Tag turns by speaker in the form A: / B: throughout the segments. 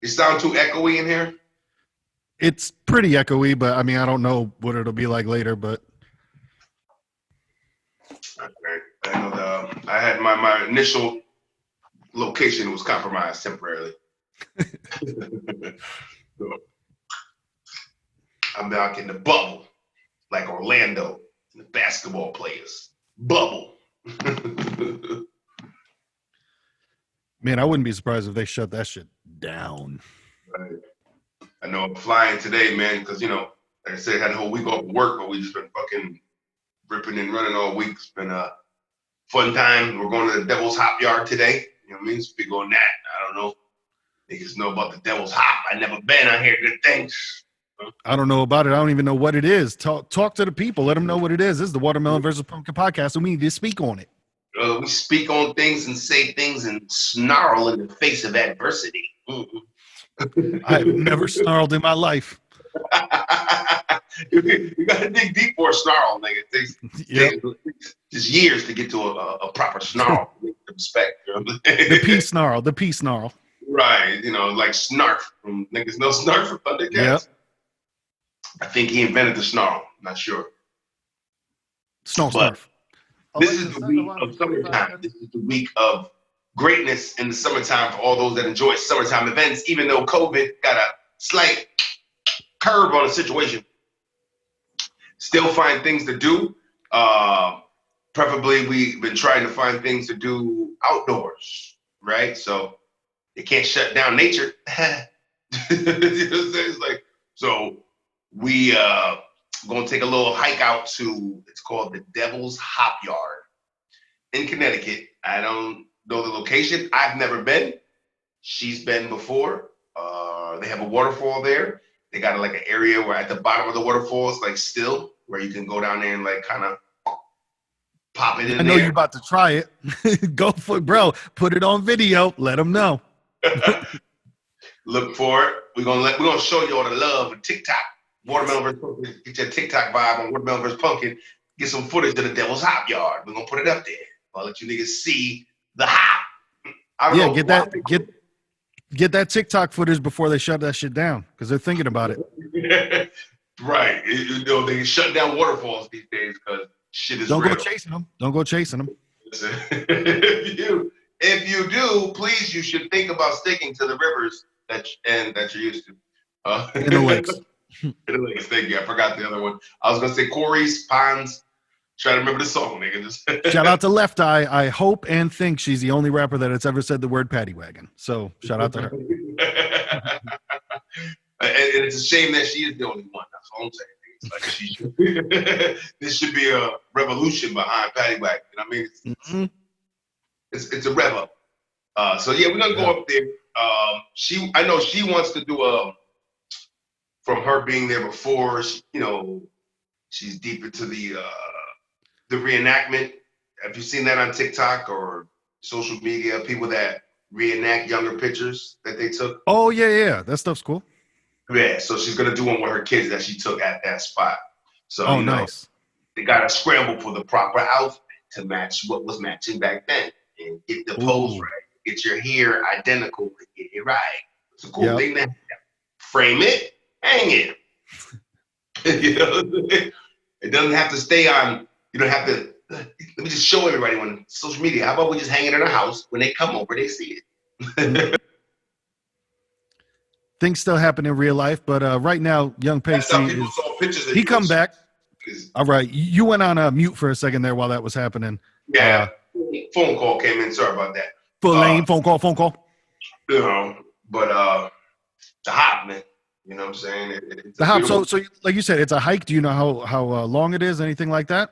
A: You sound too echoey in here.
B: It's pretty echoey, but I mean, I don't know what it'll be like later, but.
A: Okay. I had my initial location was compromised temporarily. So, I'm back in the bubble, like Orlando, the basketball players. Bubble.
B: Man, I wouldn't be surprised if they shut that shit down.
A: Right. I know I'm flying today, man, because, like I said, I had a whole week off of work, but we just been fucking ripping and running all week. It's been a fun time. We're going to the Devil's Hop Yard today. You know what I mean? Speak on that. I don't know. Niggas know about the Devil's Hop. I never been. I hear good things.
B: I don't know about it. I don't even know what it is. Talk to the people. Let them know what it is. This is the Watermelon versus Pumpkin podcast, and we need to speak on it.
A: We speak on things and say things and snarl in the face of adversity.
B: I've never snarled in my life.
A: You got to dig deep for a snarl, nigga. It takes just years to get to a proper snarl. Respect.
B: The P snarl.
A: Right. Like Snarf from niggas know Snarf from Thundercats. Yep. I think he invented the snarl. I'm not sure.
B: Snarf.
A: This is the week of summertime. This is the week of greatness in the summertime for all those that enjoy summertime events, even though COVID got a slight curve on the situation. Still find things to do. Preferably, we've been trying to find things to do outdoors, right? So you can't shut down nature. It's like, so we going to take a little hike out to, it's called the Devil's Hop Yard in Connecticut. I don't know the location. I've never been. She's been before. They have a waterfall there. They got like an area where at the bottom of the waterfall is like still, where you can go down there and like kind of pop it in there.
B: I know you're about to try it. Go for it, bro. Put it on video. Let them know.
A: Look for it. We're gonna show you all the love of TikTok. Watermelon versus Pumpkin. Get your TikTok vibe on Watermelon versus Pumpkin. Get some footage of the Devil's Hop Yard. We're gonna put it up there. I'll let you niggas see the hop. I don't know.
B: Get that TikTok footage before they shut that shit down, because they're thinking about it.
A: Right. They shut down waterfalls these days because shit is
B: real.
A: Don't
B: go chasing them.
A: Listen, if you do, please, you should think about sticking to the rivers that you're used to.
B: In the lakes.
A: In the lakes. Thank you. I forgot the other one. I was gonna say quarries, ponds. Try to remember the song, nigga.
B: Shout out to Left Eye. I hope and think she's the only rapper that has ever said the word paddy wagon. So shout out to her.
A: And it's a shame that she is the only one. That's all I'm saying. It's like this should be a revolution behind paddy wagon. You know what I mean? It's a rev up. So yeah, we're gonna go up there. I know she wants to do from her being there before. She's deep into the reenactment. Have you seen that on TikTok or social media? People that reenact younger pictures that they took.
B: Oh yeah, that stuff's cool.
A: Yeah, so she's gonna do one with her kids that she took at that spot. So
B: nice.
A: They gotta scramble for the proper outfit to match what was matching back then, and get the pose right, get your hair identical, and get it right. It's a cool thing to have. Frame it, hang it. It doesn't have to stay on. You don't have to. Let me just show everybody on social media. How about we just hang it in our house? When they come over, they see it.
B: Things still happen in real life, but right now, Young Pacey he come back. All right, you went on mute for a second there while that was happening.
A: Yeah, phone call came in. Sorry about that.
B: Full lane phone call.
A: But the hop, man. You know what I'm saying?
B: The hop. So like you said, it's a hike. Do you know how long it is? Anything like that?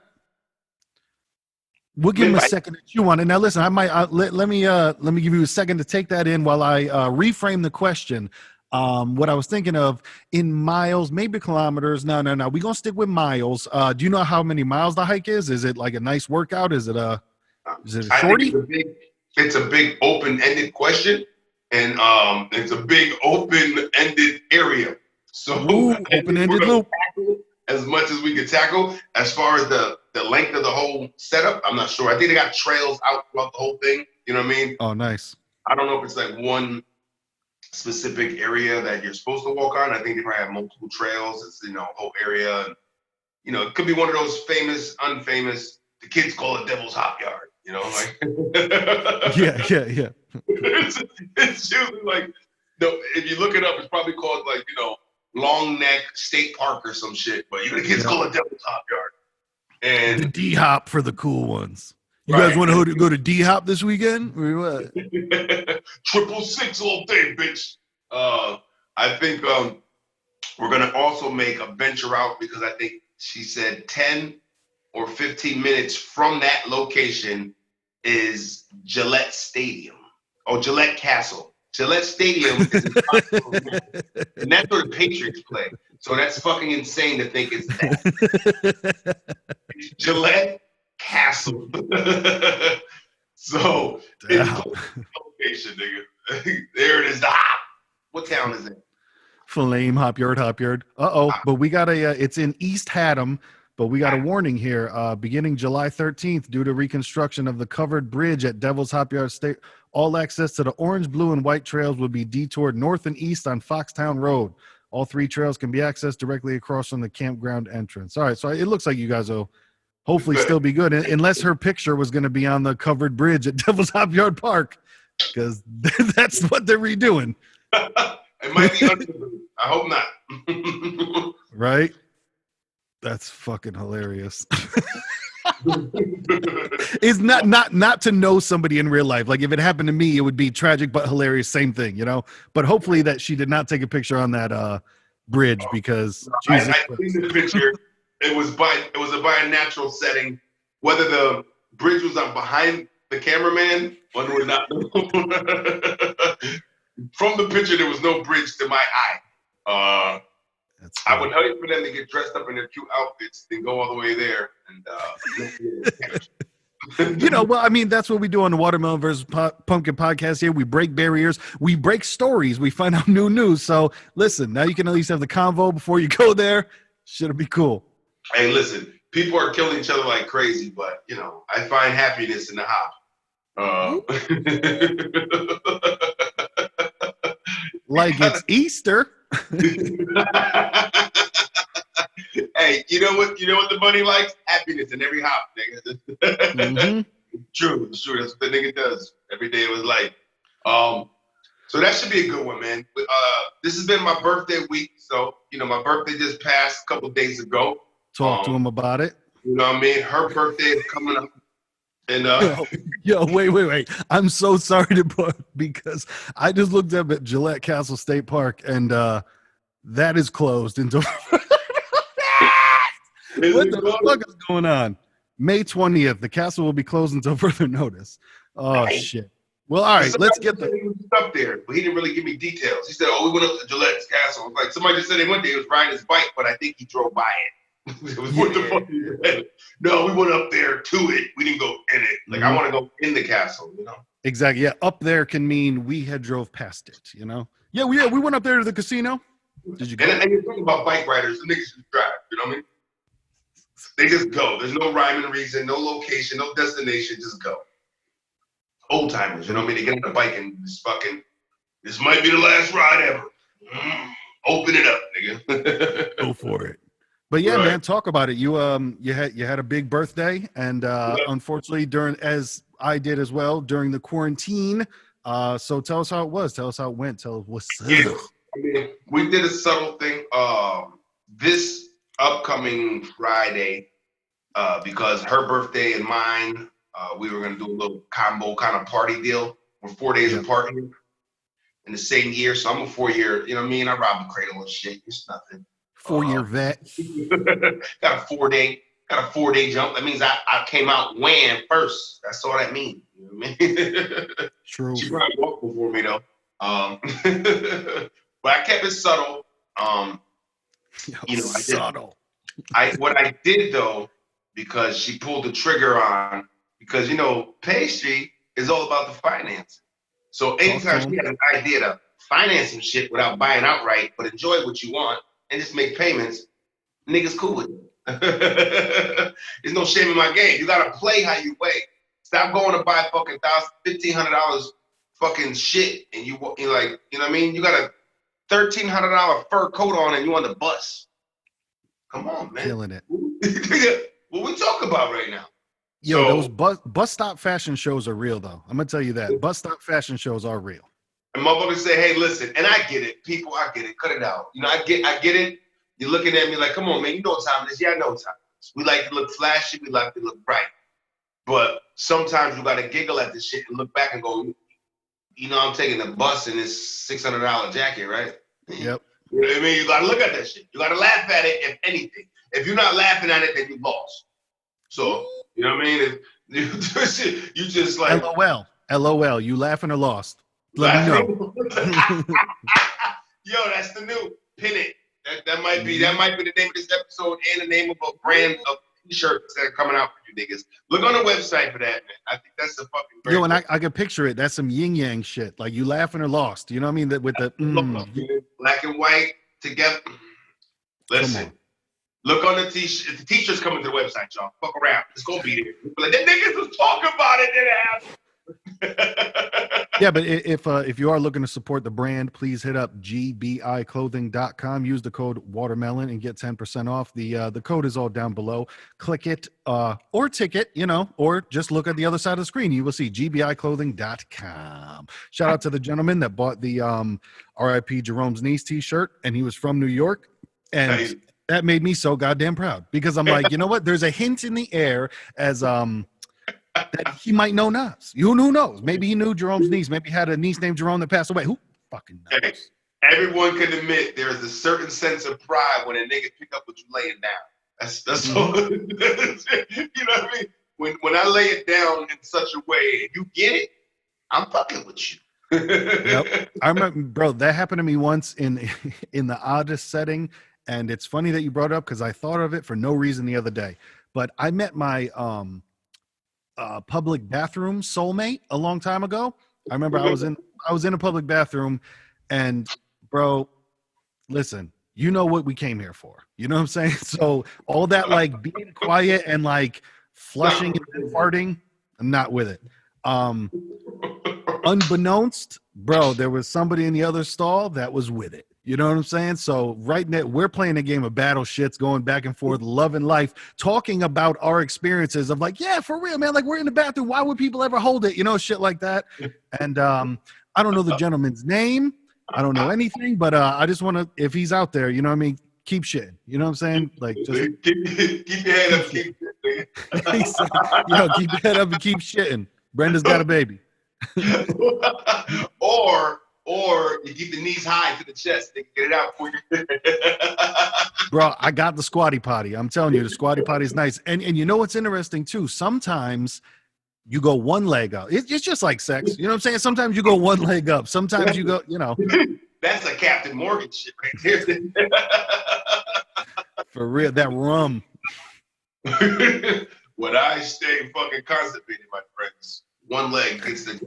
B: We'll give him a second to chew on it. Now, listen, let me give you a second to take that in while I reframe the question. What I was thinking of in miles, maybe kilometers. No. We're gonna stick with miles. Do you know how many miles the hike is? Is it like a nice workout? Is it a shorty?
A: It's a big open-ended question, and it's a big open-ended area. So
B: open-ended loop.
A: As much as we could tackle. As far as the length of the whole setup, I'm not sure. I think they got trails out throughout the whole thing. You know what I mean?
B: Oh, nice.
A: I don't know if it's like one specific area that you're supposed to walk on. I think they probably have multiple trails. It's, whole area. And, it could be one of those famous, unfamous, the kids call it Devil's Hop Yard, like.
B: Yeah.
A: It's usually like, if you look it up, it's probably called like, Long Neck State Park or some shit, but the kids call it Devil's Hop Yard. And
B: the D-Hop for the cool ones. You guys want to go to D-Hop this weekend? Or what?
A: 666 all day, bitch. I think we're going to also make a venture out because I think she said 10 or 15 minutes from that location is Gillette Stadium. Oh, Gillette Castle. Gillette Stadium is in and that's where the Patriots play. So that's fucking insane to think it's that. It's Gillette Castle. So it's location, nigga. There it is. What town is it?
B: Flame Hop Yard. But we got it's in East Haddam, but we got a warning here. Beginning July 13th, due to reconstruction of the covered bridge at Devil's Hop Yard State, all access to the orange, blue, and white trails will be detoured north and east on Foxtown Road. All 3 trails can be accessed directly across from the campground entrance. All right, so it looks like you guys will hopefully still be good, unless her picture was going to be on the covered bridge at Devil's Hop Yard Park, because that's what they're redoing.
A: It might be I hope not.
B: Right? That's fucking hilarious. It's not to know somebody in real life. Like if it happened to me, it would be tragic but hilarious. Same thing, But hopefully that she did not take a picture on that bridge because
A: I seen the picture. It was by a natural setting. Whether the bridge was on behind the cameraman, one would not know. From the picture, there was no bridge to my eye. I would hate for them to get dressed up in their cute outfits and go all the way there.
B: Well, I mean, that's what we do on the Watermelon versus Pumpkin podcast here. We break barriers. We break stories. We find out new news. So listen, now you can at least have the convo before you go there. Should be cool.
A: Hey, listen, people are killing each other like crazy, but, I find happiness in the hop.
B: Like it's Easter.
A: Hey, you know what the bunny likes? Happiness in every hop, nigga. Mm-hmm. True. That's what the nigga does every day of his life. So that should be a good one, man. This has been my birthday week, so my birthday just passed a couple of days ago.
B: Talk to him about it.
A: You know what I mean? Her birthday is coming up. And
B: yo, wait. I'm so sorry because I just looked up at Gillette Castle State Park and that is closed until what the fuck is going on? May 20th. The castle will be closed until further notice. Oh shit. Well, all right, let's get the
A: stuff there, but he didn't really give me details. He said, "Oh, we went up to Gillette's castle." I was like, somebody just said they went there. He was riding his bike, but I think he drove by it. What the fuck? No, we went up there to it. We didn't go in it. Like I want to go in the castle,
B: Exactly. Yeah, up there can mean we had drove past it. Yeah, we went up there to the casino. Did you go?
A: And you're talking about bike riders. The niggas just drive. You know what I mean? They just go. There's no rhyme and reason, no location, no destination. Just go. Old timers. You know what I mean? They get on the bike and just fucking. This might be the last ride ever. Open it up, nigga.
B: Go for it. But yeah, man, talk about it. You had a big birthday, and unfortunately, as I did as well during the quarantine. So tell us how it was. Tell us how it went. Tell us what's up.
A: Yeah. I mean, we did a subtle thing. This upcoming Friday, because her birthday and mine, we were gonna do a little combo kind of party deal. We're 4 days apart here in the same year, so I'm a 4-year. You know what I mean? I robbed the cradle and shit. It's nothing.
B: 4-year vet.
A: got a 4-day jump. That means I came out wham first. That's all that means. You know what I mean?
B: True.
A: She probably walked before me though. But I kept it subtle.
B: Subtle.
A: What I did though, because she pulled the trigger on, because pastry is all about the financing. So anytime she has an idea to finance some shit without buying outright, but enjoy what you want and just make payments, niggas cool with it. There's no shame in my game. You gotta play how you play. Stop going to buy fucking $1,500 fucking shit, and you're like, you know what I mean? You got a $1,300 fur coat on, and you on the bus. Come on, man.
B: Killing it.
A: What we talk about right now?
B: Yo, those bus stop fashion shows are real, though. I'm gonna tell you that. Bus stop fashion shows are real.
A: And motherfuckers say, hey, listen, and I get it. People, I get it. Cut it out. You know, I get it. You're looking at me like, come on, man, you know what time it is. Yeah, I know what time it is. We like to look flashy. We like to look bright. But sometimes you got to giggle at this shit and look back and go, you know, I'm taking the bus in this $600 jacket, right?
B: Yep.
A: You know what I mean? You got to look at that shit. You got to laugh at it, if anything. If you're not laughing at it, then you lost. So, you know what I mean? If you just like.
B: LOL. You laughing or lost? Let me know.
A: Yo, that's the new pin it. That might be the name of this episode and the name of a brand of t-shirts that are coming out for you niggas. Look on the website for that, man. I think that's a fucking great.
B: Yo, and I can picture it. That's some yin yang shit. Like you laughing or lost. You know what I mean? That with the
A: black and white together. Listen. Look on the t-shirt. The t-shirts coming to the website, y'all. Fuck around. It's gonna be there. Like that niggas was talking about it, didn't happen.
B: Yeah, but if you are looking to support the brand, please hit up gbiclothing.com. Use the code watermelon and get 10% off. The code is all down below. Click it or ticket, or just look at the other side of the screen. You will see gbiclothing.com. Shout out to the gentleman that bought the RIP Jerome's niece t-shirt, and he was from New York, and that made me so goddamn proud because I'm like, you know what? There's a hint in the air as that he might know Nas. Who knows? Maybe he knew Jerome's niece. Maybe he had a niece named Jerome that passed away. Who fucking knows?
A: Hey, everyone can admit there is a certain sense of pride when a nigga pick up what you laying down. That's all. You know what I mean? When I lay it down in such a way and you get it, I'm fucking with you.
B: Yep. I remember, bro, that happened to me once in the oddest setting. And it's funny that you brought it up because I thought of it for no reason the other day. But I met my public bathroom soulmate a long time ago. I remember I was in a public bathroom, and bro, listen, you know what we came here for. You know what I'm saying? So all that like being quiet and like flushing and farting, I'm not with it. Unbeknownst, bro, there was somebody in the other stall that was with it. You know what I'm saying? So right now, we're playing a game of battle shits, going back and forth, love and life, talking about our experiences of like, yeah, for real, man. Like we're in the bathroom. Why would people ever hold it? You know, shit like that. And I don't know the gentleman's name. I don't know anything, but I just want to, if he's out there, you know what I mean? Keep shitting. You know what I'm saying? Like just
A: keep your head up. Keep
B: keep your head up and keep shitting. Brenda's got a baby.
A: Or you keep the knees high to the chest. They can get it out for you.
B: Bro, I got the squatty potty. I'm telling you, the squatty potty is nice. And you know what's interesting too? Sometimes you go one leg up. It's just like sex. You know what I'm saying? Sometimes you go one leg up. Sometimes you go,
A: That's a Captain Morgan shit right there.
B: For real, that rum.
A: When I stay fucking constipated, my friends, one leg gets the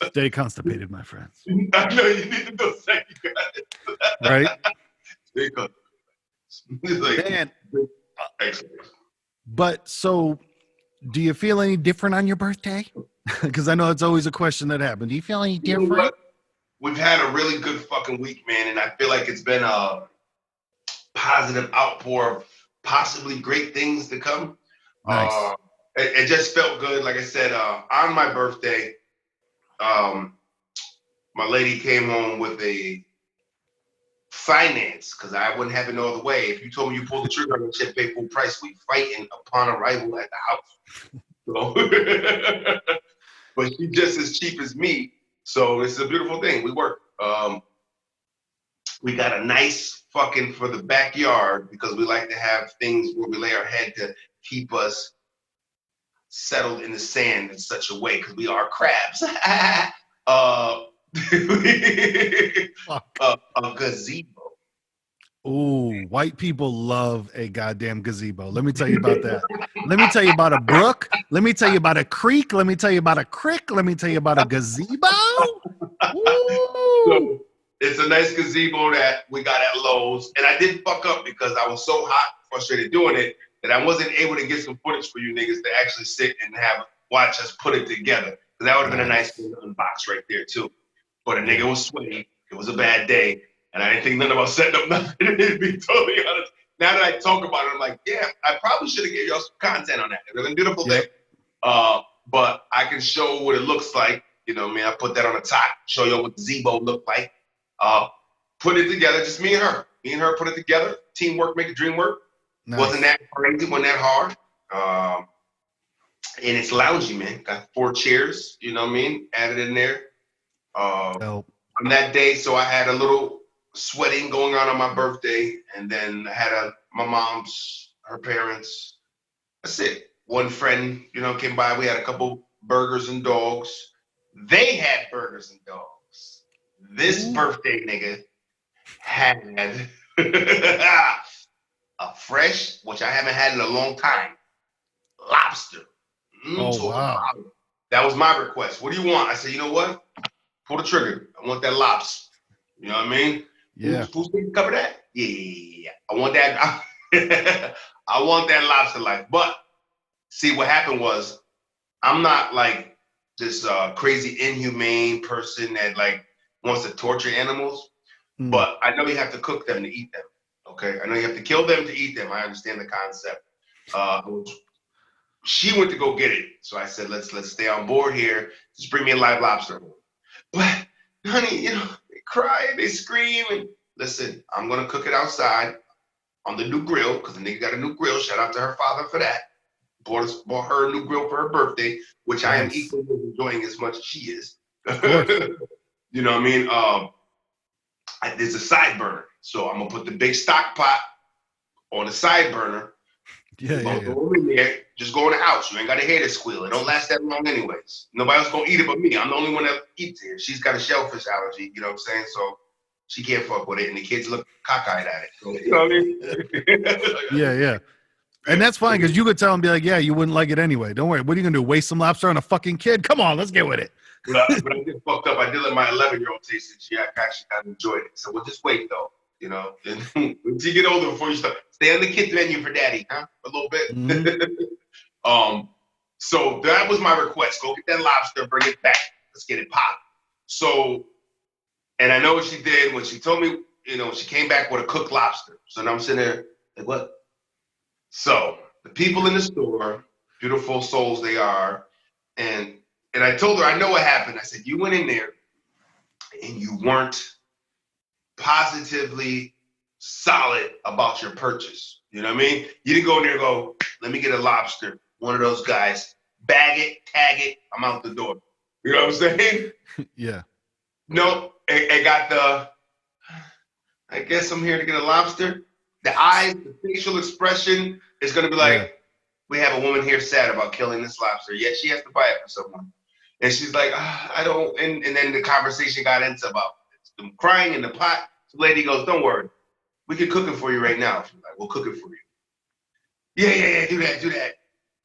B: Stay constipated, my friends.
A: I know you need to know second,
B: right?
A: Stay constipated. Like,
B: man,
A: excellent.
B: But so, do you feel any different on your birthday? Because I know it's always a question that happens. Do you feel any different? You know,
A: we've had a really good fucking week, man, and I feel like it's been a positive outpour of possibly great things to come.
B: Nice.
A: It just felt good. Like I said, on my birthday, my lady came home with a finance because I wouldn't have it no other way. If you told me you pulled the trigger on the shit, pay full price, we fighting upon arrival at the house. So, but she's just as cheap as me. So it's a beautiful thing. We work. We got a nice fucking for the backyard because we like to have things where we lay our head to keep us settled in the sand in such a way because we are crabs. A gazebo.
B: Ooh, white people love a goddamn gazebo. Let me tell you about that. Let me tell you about a brook. Let me tell you about a creek. Let me tell you about a crick. Let me tell you about a gazebo.
A: So, it's a nice gazebo that we got at Lowe's. And I did fuck up because I was so hot, frustrated doing it, that I wasn't able to get some footage for you niggas to actually sit and have watch us put it together. That would have been a nice thing to unbox right there too. But a nigga was sweaty. It was a bad day. And I didn't think nothing about setting up nothing, to be totally honest. Now that I talk about it, I'm like, yeah, I probably should have given y'all some content on that. It was a beautiful day. But I can show what it looks like. You know what I mean? I put that on the top, show you what the Zebo looked like. Put it together, just me and her. Me and her put it together. Teamwork make the dream work. Nice. Wasn't that crazy, wasn't that hard. And it's loungy, man. Got 4 chairs, you know what I mean? Added in there. On that day, so I had a little sweating going on my birthday, and then I had my mom's, her parents. That's it. One friend, you know, came by. We had a couple burgers and dogs. They had burgers and dogs. This birthday nigga had a fresh, which I haven't had in a long time, lobster. Wow. That was my request. What do you want? I said, you know what? Pull the trigger. I want that lobster. You know what I mean?
B: Yeah.
A: Who's going to cover that? Yeah. I want that. I want that lobster life. But see, what happened was, I'm not like this crazy inhumane person that like wants to torture animals. But I know you have to cook them to eat them. Okay. I know you have to kill them to eat them. I understand the concept. She went to go get it. So I said, let's stay on board here. Just bring me a live lobster. But honey, you know, they cry, they scream. And listen, I'm going to cook it outside on the new grill, because the nigga got a new grill. Shout out to her father for that. Bought her a new grill for her birthday, which I am equally enjoying as much as she is. You know what I mean? There's a side burner. So I'm going to put the big stock pot on the side burner. Go in there, just go in the house. You ain't got to hear the squeal. It don't last that long anyways. Nobody else gonna eat it but me. I'm the only one that eats it. She's got a shellfish allergy, you know what I'm saying? So she can't fuck with it, and the kids look cockeyed at it. So, you know what I mean?
B: Yeah. And that's fine, because you could tell them, be like, yeah, you wouldn't like it anyway. Don't worry. What are you gonna do? Waste some lobster on a fucking kid? Come on, let's get with it.
A: But I get fucked up. I did let my 11-year-old taste it. She actually kind of enjoyed it. So we'll just wait though. You know, until you get older before you start. Stay on the kids menu for daddy, huh? A little bit. Mm-hmm. So that was my request. Go get that lobster, bring it back. Let's get it popped. So, and I know what she did when she told me, you know, she came back with a cooked lobster. So now I'm sitting there like, what? So the people in the store, beautiful souls they are, and I told her, I know what happened. I said, you went in there and you weren't positively solid about your purchase. You know what I mean? You didn't go in there and go, let me get a lobster. One of those guys, bag it, tag it, I'm out the door. You know what I'm saying?
B: Yeah.
A: No, it got the, I guess I'm here to get a lobster. The eyes, the facial expression is going to be like, we have a woman here sad about killing this lobster. Yet she has to buy it for someone. And she's like, I don't, and then the conversation got into about them crying in the pot. The lady goes, don't worry. We can cook it for you right now. She's like, we'll cook it for you. Yeah, do that.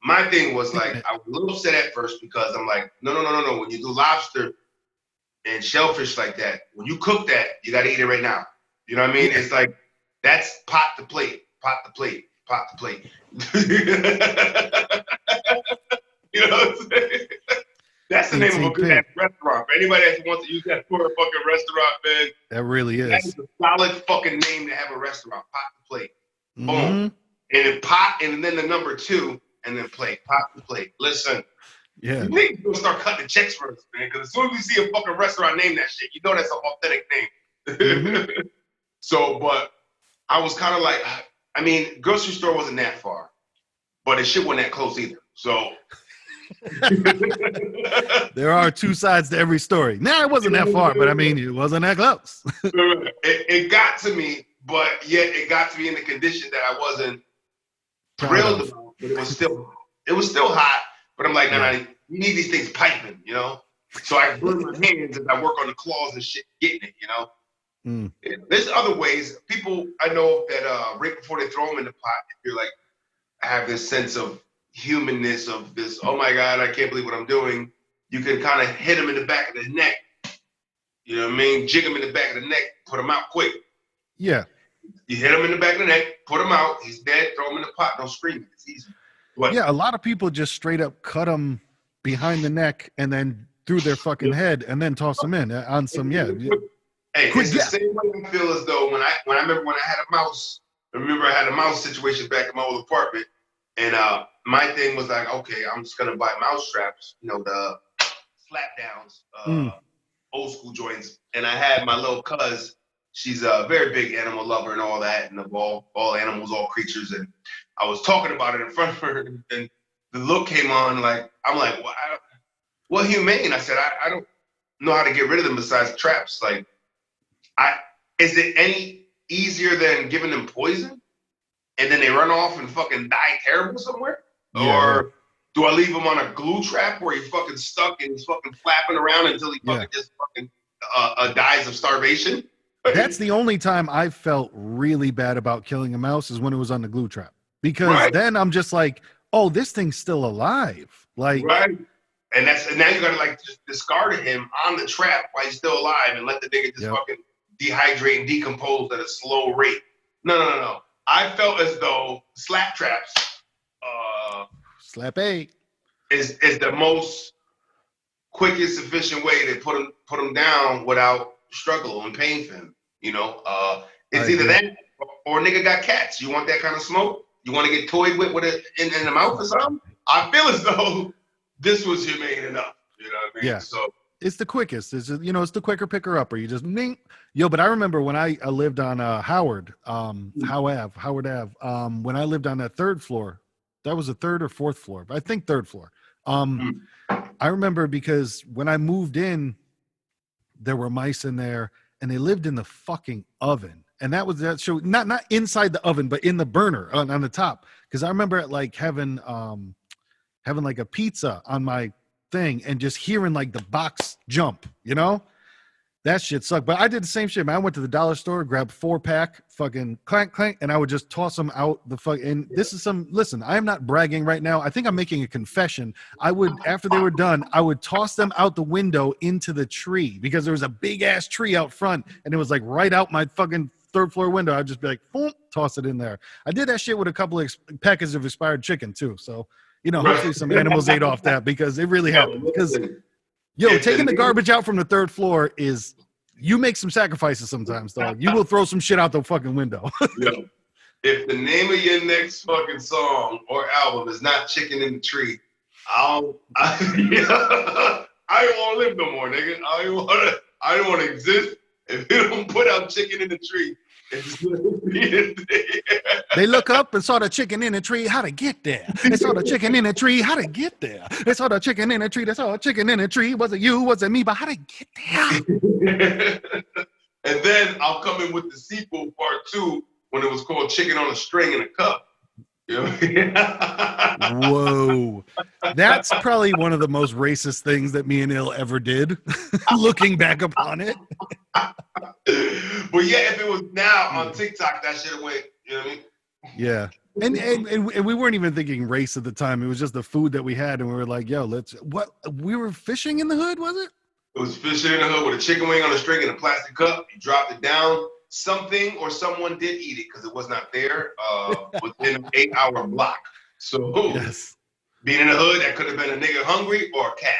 A: My thing was like, I was a little upset at first because I'm like, no. When you do lobster and shellfish like that, when you cook that, you got to eat it right now. You know what I mean? It's like, that's pot to plate. You know what I'm saying? That's the name of a good ass restaurant. For anybody that wants to use that for a fucking restaurant, man.
B: That really is.
A: That is a solid fucking name to have a restaurant. Pot to plate. Mm-hmm. Boom. And then pot, and then the number 2, and then plate. Pot to plate. Listen.
B: Yeah.
A: You need to start cutting the checks first, man. Because as soon as we see a fucking restaurant name that shit, you know that's an authentic name. Mm-hmm. So, but I was kind of like, I mean, grocery store wasn't that far, but the shit wasn't that close either. So.
B: There are 2 sides to every story. Nah, it wasn't that far, but I mean, it wasn't that close.
A: it got to me, but yet it got to me in the condition that I wasn't thrilled about. But it was still hot. But I'm like, no, you need these things piping, you know. So I burn my hands as I work on the claws and shit, getting it, you know. There's other ways. People I know that right before they throw them in the pot, if you're like, I have this sense of humanness of this, oh my God, I can't believe what I'm doing. You can kind of hit him in the back of the neck. You know what I mean? Jig him in the back of the neck, put him out quick.
B: Yeah.
A: You hit him in the back of the neck, put him out, he's dead, throw him in the pot, don't scream. It's easy.
B: Yeah, a lot of people just straight up cut them behind the neck and then through their fucking head and then toss them in on some,
A: Hey, it's the same way I feel as though when I remember when I had a mouse. I remember I had a mouse situation back in my old apartment, and my thing was like, okay, I'm just gonna buy mouse traps, the slap downs, old school joints. And I had my little cuz. She's a very big animal lover and all that, and of all animals, all creatures. And I was talking about it in front of her, and the look came on. Like I'm like, what humane? I said, I don't know how to get rid of them besides traps. Like, is it any easier than giving them poison and then they run off and fucking die terrible somewhere? Or do I leave him on a glue trap where he's fucking stuck and he's fucking flapping around until he fucking just fucking dies of starvation?
B: That's the only time I felt really bad about killing a mouse is when it was on the glue trap. Because then I'm just like, oh, this thing's still alive. Like,
A: And now you gotta like just discard him on the trap while he's still alive and let the nigga just fucking dehydrate and decompose at a slow rate. No. I felt as though slap traps
B: slap A
A: is the most quickest, efficient way to put them down without struggle and pain for him. It's either that or a nigga got cats. You want that kind of smoke? You want to get toyed with it in the mouth or something? I feel as though this was humane enough. You know what I mean?
B: Yeah.
A: So
B: it's the quickest. It's just, it's the quicker picker upper. You just but I remember when I lived on Howard Ave. When I lived on that third floor, that was the third or fourth floor. I think third floor. I remember because when I moved in, there were mice in there and they lived in the fucking oven. And that show, not inside the oven, but in the burner on the top. Cause I remember like having like a pizza on my thing and just hearing like the box jump, that shit sucked. But I did the same shit, man. I went to the dollar store, grabbed 4-pack, fucking clank, clank, and I would just toss them out the fuck. And this is listen, I am not bragging right now. I think I'm making a confession. I would, after they were done, I would toss them out the window into the tree because there was a big ass tree out front and it was like right out my fucking third floor window. I'd just be like, boom, toss it in there. I did that shit with a couple of packages of expired chicken too. So, hopefully some animals ate off that because it really happened. Because taking the garbage out from the third floor is, you make some sacrifices sometimes, dog. You will throw some shit out the fucking window.
A: If the name of your next fucking song or album is not Chicken in the Tree, I don't want to live no more, nigga. I don't want to exist. If you don't put out Chicken in the Tree,
B: they look up and saw the chicken in the tree. How to get there? They saw the chicken in the tree. How to get there? They saw the chicken in the tree. They saw a chicken in the tree. Was it you? Was it me? But how to get there?
A: And then I'll come in with the sequel part 2 when it was called Chicken on a String in a Cup.
B: Whoa, that's probably one of the most racist things that me and Il ever did. Looking back upon it.
A: But yeah, if it was now on TikTok, that should have went. You know what I mean?
B: Yeah, and we weren't even thinking race at the time. It was just the food that we had, and we were like, "Yo, we were fishing in the hood, was it?"
A: It was fishing in the hood with a chicken wing on a string in a plastic cup. You dropped it down. Something or someone did eat it because it was not there within an 8-hour block. So being in the hood, that could have been a nigga hungry or a cat.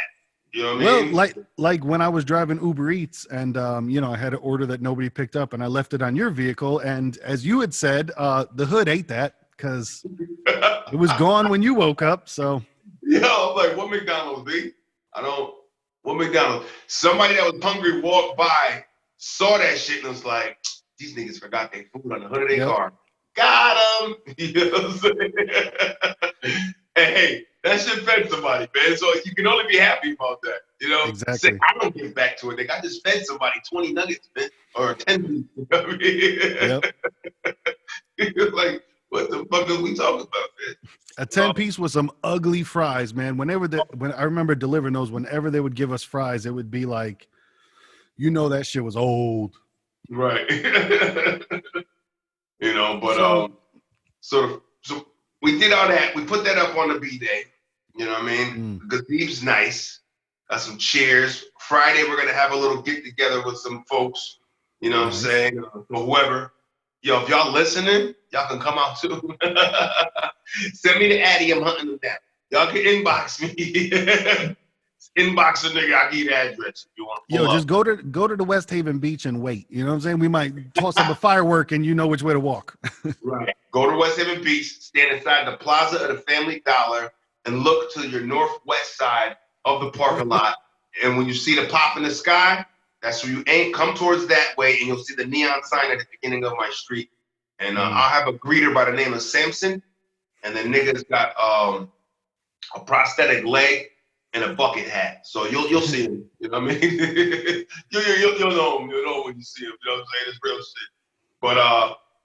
A: You know what I mean?
B: Well, like when I was driving Uber Eats and, I had an order that nobody picked up and I left it on your vehicle. And as you had said, the hood ate that because it was gone when you woke up. So.
A: Yeah, I'm like, what McDonald's, B? What McDonald's? Somebody that was hungry walked by, saw that shit and was like, these niggas forgot their food on the hood of their car. Got them. You know what I'm saying? Hey, that shit fed somebody, man. So you can only be happy about that.
B: Exactly.
A: Say, I don't get back to it. Nigga, I just fed somebody 20 nuggets, man, or 10. You know what I mean? Yep. Like, what the fuck are we talking about, man?
B: A 10-piece with some ugly fries, man. When I remember delivering those, whenever they would give us fries, it would be like, that shit was old.
A: Right. So we did all that. We put that up on the B-Day. You know what I mean? Because Deep's nice. Got some cheers. Friday, we're going to have a little get-together with some folks. You know what I'm saying? Or whoever. Yo, if y'all listening, y'all can come out too. Send me the Addy. I'm hunting them down. Y'all can inbox me. Inbox a nigga. I'll give you the address if you want to pull
B: Yo, just
A: up.
B: go to the West Haven Beach and wait. You know what I'm saying? We might toss up a firework and you know which way to walk.
A: Right. Go to West Haven Beach, stand inside the plaza of the Family Dollar, and look to your northwest side of the parking lot. And when you see the pop in the sky, that's where you aim. Come towards that way, and you'll see the neon sign at the beginning of my street. And I'll have a greeter by the name of Samson, and the nigga's got a prosthetic leg and a bucket hat. So you'll see him. You know what I mean? you'll know him. You'll know when you see him. You know what I'm saying? It's real shit. But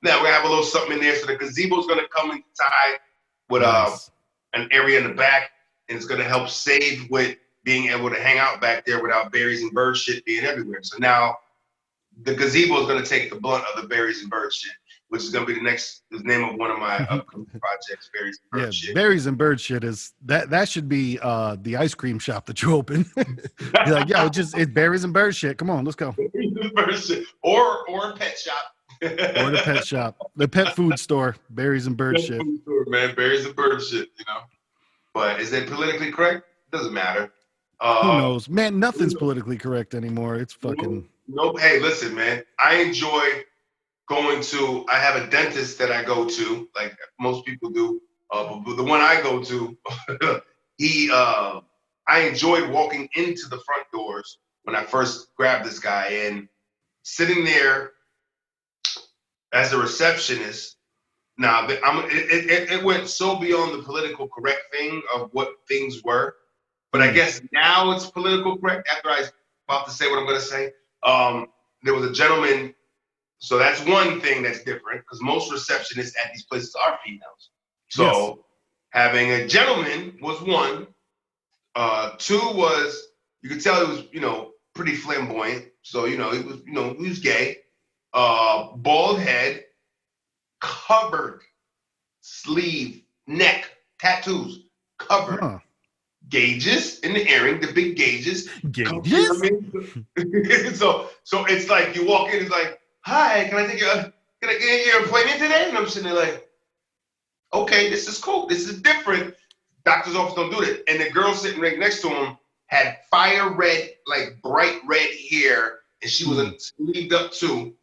A: now we have a little something in there. So the gazebo's gonna come inside with an area in the back, and it's gonna help save with being able to hang out back there without berries and bird shit being everywhere. So now the gazebo is gonna take the blunt of the berries and bird shit, which is gonna be the name of one of my upcoming projects, berries and bird shit.
B: Berries and bird shit is that should be the ice cream shop that you open. You're like, yo, it's berries and bird shit. Come on, let's go.
A: Bird shit. Or a pet shop.
B: Or the pet shop, the pet food store, berries and bird shit.
A: Food store, man, berries and bird shit, you know. But is it politically correct? Doesn't matter.
B: Who knows, man? Nothing's politically correct anymore. It's fucking.
A: Nope. Hey, listen, man. I enjoy going to. I have a dentist that I go to, like most people do. But the one I go to, I enjoyed walking into the front doors when I first grabbed this guy and sitting there as a receptionist. Now, it went so beyond the political correct thing of what things were, but I guess now it's political correct. After I was about to say what I'm going to say, there was a gentleman. So that's one thing that's different because most receptionists at these places are females. So having a gentleman was one. Two was, you could tell he was, pretty flamboyant. So, he was gay. Bald head, covered, sleeve, neck, tattoos, covered. Gauges in the earring, the big gauges.
B: Gauges?
A: So it's like you walk in, it's like, hi, can I get your appointment today? And I'm sitting there like, okay, this is cool. This is different. Doctor's office don't do that. And the girl sitting right next to him had fire red, like bright red hair, and she was sleeved up too.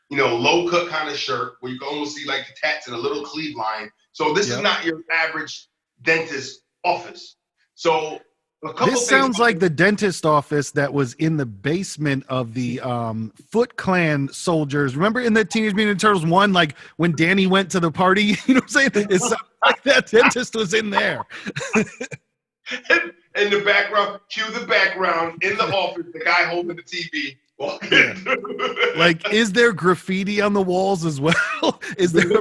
A: Low cut kind of shirt where you can almost see like the tats and a little cleave line. So this is not your average dentist office. So
B: this sounds like the dentist office that was in the basement of the Foot Clan soldiers. Remember in the Teenage Mutant Ninja Turtles 1, like when Danny went to the party? You know what I'm saying? It sounds like that dentist was in there.
A: In the background, cue the background in the office, the guy holding the TV. Like,
B: is there graffiti on the walls as well? Is there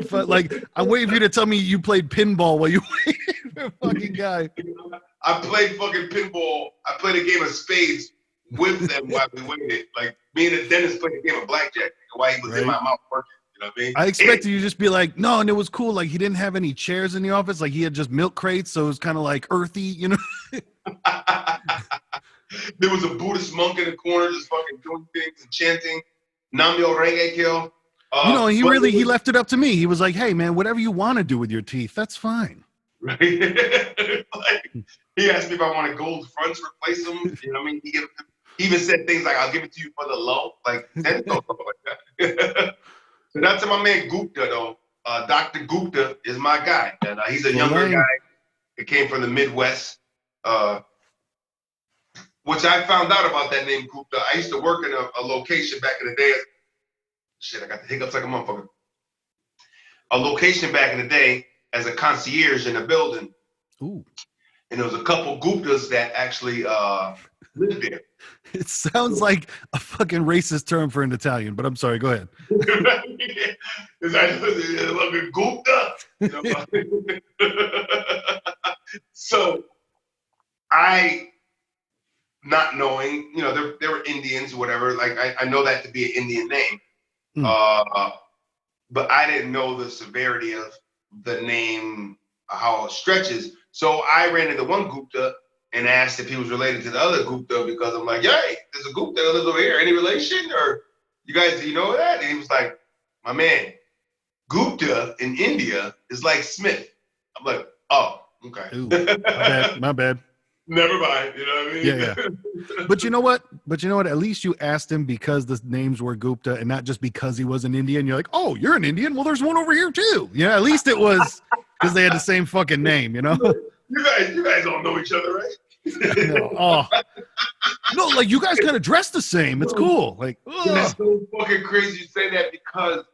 B: I'm waiting for you to tell me you played pinball while you waited for a fucking guy.
A: I played fucking pinball. I played a game of spades with them while we waited. Like me and the dentist played a game of blackjack while he was in my mouth working. You know what I mean?
B: I expected you to just be like, no, and it was cool. Like he didn't have any chairs in the office. Like he had just milk crates, so it was kind of like earthy,
A: There was a Buddhist monk in the corner just fucking doing things and chanting Namyo Renge Kyo.
B: He left it up to me. He was like, hey man, whatever you want to do with your teeth, that's fine.
A: Right? He asked me if I wanted gold fronts, replace them. You know what I mean? He even said things like, I'll give it to you for the low. Like, and stuff like that. So that's to my man Gupta, though. Dr. Gupta is my guy. And he's a younger guy that came from the Midwest. Which I found out about that name Gupta. I used to work in a location back in the day. Shit, I got the hiccups like a motherfucker. A location back in the day as a concierge in a building.
B: Ooh.
A: And there was a couple Guptas that actually lived there.
B: It sounds like a fucking racist term for an Italian, but I'm sorry, go ahead.
A: It's like Gupta. So I, not knowing, they were Indians or whatever. Like I know that to be an Indian name. But I didn't know the severity of the name, how it stretches. So I ran into one Gupta and asked if he was related to the other Gupta because I'm like, hey, there's a Gupta that lives over here. Any relation? Or you guys, do you know that? And he was like, my man, Gupta in India is like Smith. I'm like, oh, Okay.
B: Ooh, my bad.
A: Never mind. You know what I mean?
B: Yeah. But you know what? At least you asked him because the names were Gupta and not just because he was an Indian. You're like, oh, you're an Indian? Well, there's one over here too. Yeah, at least it was because they had the same fucking name, you know?
A: You guys all know each other, right?
B: No. Oh. No, like you guys kind of dress the same. It's cool. Like,
A: that's so fucking crazy you say that because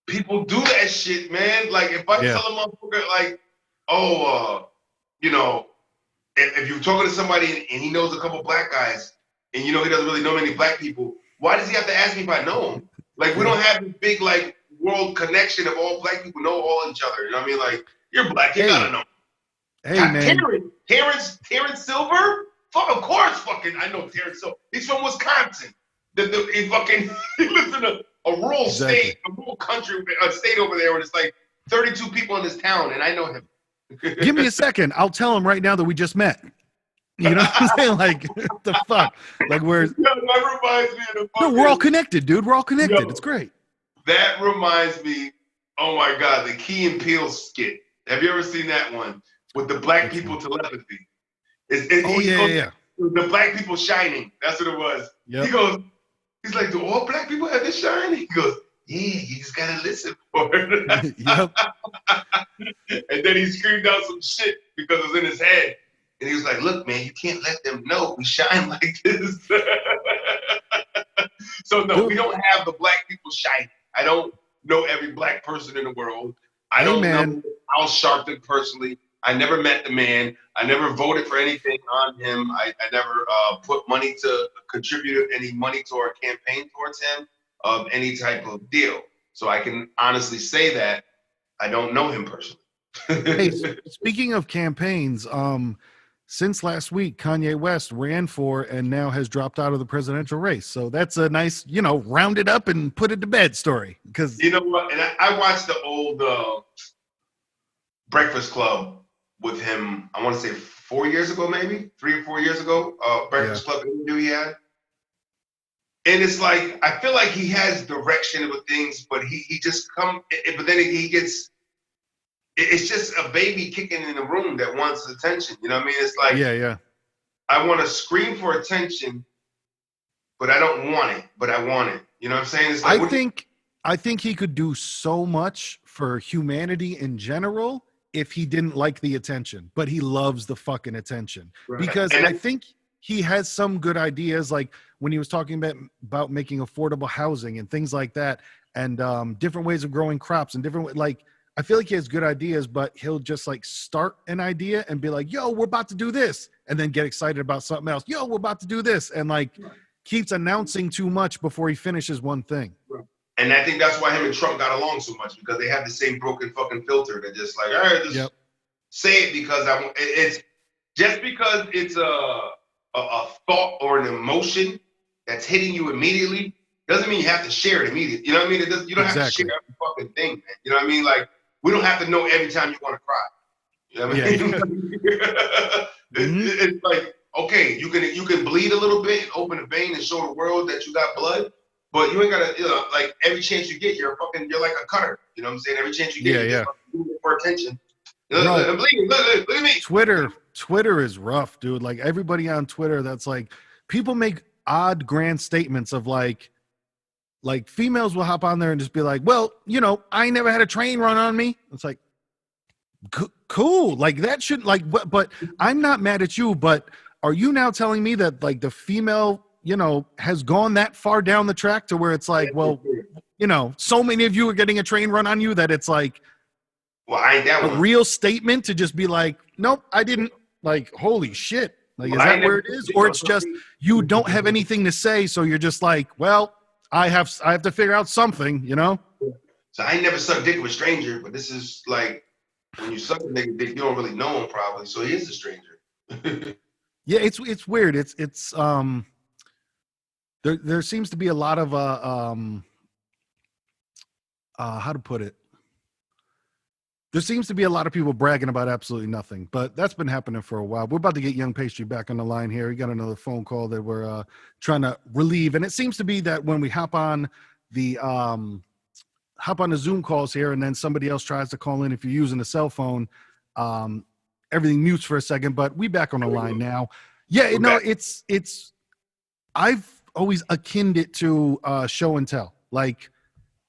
A: people do that shit, man. Like if I tell a motherfucker like, oh, you know, if you're talking to somebody and he knows a couple black guys and you know he doesn't really know many black people, why does he have to ask me if I know him? Like we don't have this big like world connection of all black people know all each other. You know what I mean? Like you're black, you gotta know.
B: Hey man,
A: Terrence Silver? Of course, fucking I know Terrence Silver. He's from Wisconsin. He fucking he lives in a rural state, a rural country, a state over there where it's like 32 people in this town, and I know him.
B: Give me a second. I'll tell him right now that we just met. You know what I'm saying? Like, the fuck? Like, that
A: reminds me of the fucking,
B: no, we're all connected, dude. We're all connected. It's great.
A: That reminds me, oh my God, the Key and Peele skit. Have you ever seen that one with the black people telepathy?
B: Yeah.
A: The black people shining. That's what it was. Yep. He's like, do all black people have this shine? He goes, yeah, you just gotta listen for it.
B: Yep.
A: And then he screamed out some shit because it was in his head. And he was like, look, man, you can't let them know we shine like this. So no, we don't have the black people shining. I don't know every black person in the world. I don't know Al Sharpton personally. I never met the man. I never voted for anything on him. I never put money to contribute any money to our campaign towards him of any type of deal. So I can honestly say that I don't know him personally.
B: Hey, speaking of campaigns, since last week, Kanye West ran for and now has dropped out of the presidential race. So that's a nice, round it up and put it to bed story. Because
A: you know what? And I watched the old Breakfast Club with him, I want to say 4 years ago, maybe 3 or 4 years ago, Breakfast Club interview he had. And it's like, I feel like he has direction with things, but he just but then he gets, it's just a baby kicking in the room that wants attention. You know what I mean? It's like, I want to scream for attention, but I don't want it, but I want it. You know what I'm saying? It's like,
B: I think he could do so much for humanity in general if he didn't like the attention, but he loves the fucking attention. Right. Because I think he has some good ideas, like when he was talking about making affordable housing and things like that, and different ways of growing crops and different, like, I feel like he has good ideas, but he'll just like start an idea and be like, yo, we're about to do this. And then get excited about something else. Yo, we're about to do this. And like keeps announcing too much before he finishes one thing.
A: Right. And I think that's why him and Trump got along so much, because they have the same broken fucking filter. They're just like, all right, just say it because it's just because it's a thought or an emotion that's hitting you immediately doesn't mean you have to share it immediately. You know what I mean? You don't have to share every fucking thing, man. You know what I mean? Like, we don't have to know every time you want to cry. You know what I mean? It's like, okay, you can bleed a little bit, open a vein and show the world that you got blood. But you ain't gotta, like every chance you get, you're like a cutter. You know what I'm saying? Every chance you get, you're for attention. I'm bleeding. Look at me.
B: Twitter is rough, dude. Like everybody on Twitter, that's like, people make odd grand statements of like females will hop on there and just be like, well, I never had a train run on me. It's like, cool. Like that should but I'm not mad at you, but are you now telling me that like the female has gone that far down the track to where it's like, well, so many of you are getting a train run on you that it's like,
A: well, I ain't that
B: a real statement to just be like, nope, I didn't. Like, holy shit. Like, is that where it is? Or it's just, you don't have anything to say. So you're just like, well, I have to figure out something,
A: So I ain't never sucked dick with a stranger, but this is like, when you suck a nigga dick, you don't really know him probably. So he is a stranger.
B: Yeah, it's weird. It's there seems to be a lot of how to put it. There seems to be a lot of people bragging about absolutely nothing, but that's been happening for a while. We're about to get Young Pastry back on the line here. We got another phone call that we're trying to relieve, and it seems to be that when we hop on the Zoom calls here, and then somebody else tries to call in, if you're using a cell phone, everything mutes for a second, but we back on the line now. Yeah, no, it's I've always akined it to show and tell. Like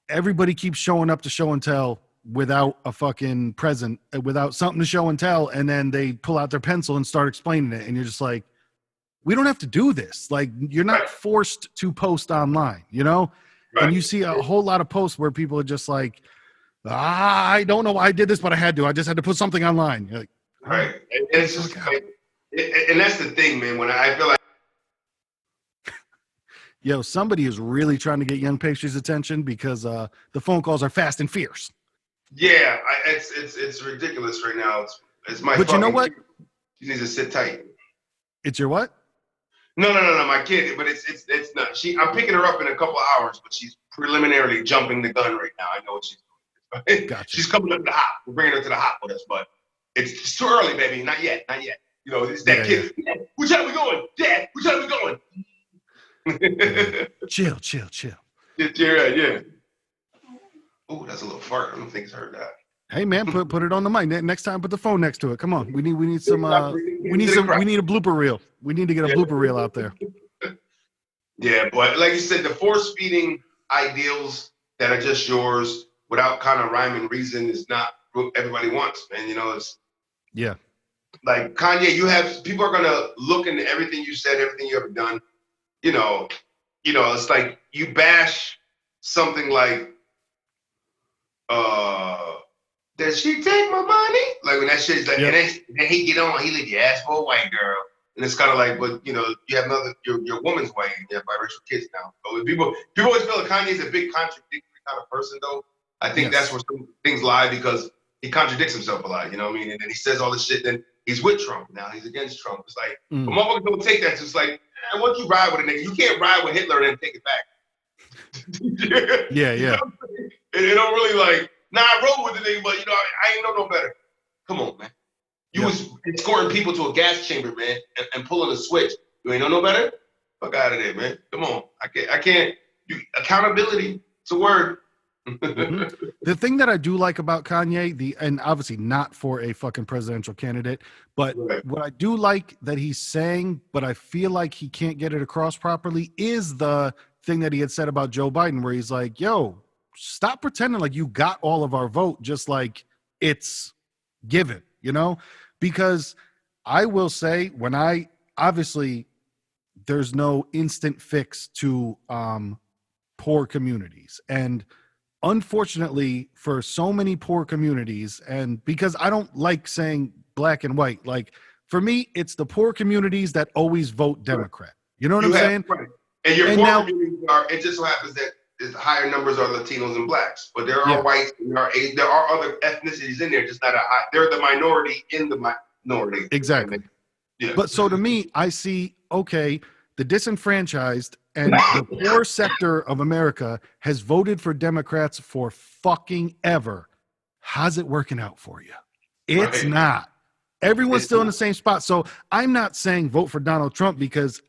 B: everybody keeps showing up to show and tell without a fucking present, without something to show and tell, and then they pull out their pencil and start explaining it, and you're just like, we don't have to do this. Like you're not forced to post online, you know? Right. And you see a whole lot of posts where people are just like, I don't know why I did this, but I had to. I just had to put something online. You're like,
A: right. And it's just like, and that's the thing, man. When I feel like,
B: yo, somebody is really trying to get Young Pastry's attention because the phone calls are fast and fierce.
A: Yeah, it's ridiculous right now. It's my.
B: But you know what?
A: She needs to sit tight.
B: It's your what?
A: No, my kid. But it's not. I'm picking her up in a couple of hours, but she's preliminarily jumping the gun right now. I know what she's doing. Gotcha. She's coming up to the hot. We're bringing her to the hot with us, but it's too early, baby. Not yet. You know, it's that kid. Yeah. Which side are we going? Dad, which side are we going?
B: Chill.
A: Yeah. Oh, that's a little fart. I don't think it's heard that.
B: Hey man, put it on the mic. Next time, put the phone next to it. Come on, we need some. We need a blooper reel. We need to get a blooper reel out there.
A: Yeah, but like you said, the force feeding ideals that are just yours without kind of rhyme and reason is not what everybody wants, man. You know, it's like Kanye. People are gonna look into everything you said, everything you ever done. You know, it's like you bash something like, does she take my money? Like when that shit's like, and then he get on, he leave your ass for a white girl. And it's kind of like, but you know, you have your woman's white and you have biracial kids now. So people always feel like Kanye's a big contradictory kind of person though. I think that's where some things lie because he contradicts himself a lot, you know what I mean? And then he says all this shit, then he's with Trump. Now he's against Trump. It's like, but motherfuckers don't take that. It's like, man, once you ride with a nigga, you can't ride with Hitler and then take it back.
B: Yeah.
A: You know it don't really like, I rode with the nigga, but you know, I ain't know no better. Come on, man. You was escorting people to a gas chamber, man, and pulling a switch. You ain't know no better? Fuck out of there, man. Come on. I can't. Accountability, it's a word.
B: The thing that I do like about Kanye, and obviously not for a fucking presidential candidate, but what I do like that he's saying, but I feel like he can't get it across properly, is the thing that he had said about Joe Biden, where he's like, yo, stop pretending like you got all of our vote, just like it's given, you know? Because I will say, obviously there's no instant fix to poor communities. And unfortunately for so many poor communities, and because I don't like saying black and white, like for me, it's the poor communities that always vote Democrat. You know what I'm saying?
A: Right. And your poor communities it just so happens that the higher numbers are Latinos and blacks, but there are whites, there are other ethnicities in there, just not a high. They're the minority in the minority.
B: Exactly. Yeah. But so to me, I see, okay, the disenfranchised and the poor sector of America has voted for Democrats for fucking ever. How's it working out for you? It's not. Everyone's still in the same spot. So I'm not saying vote for Donald Trump because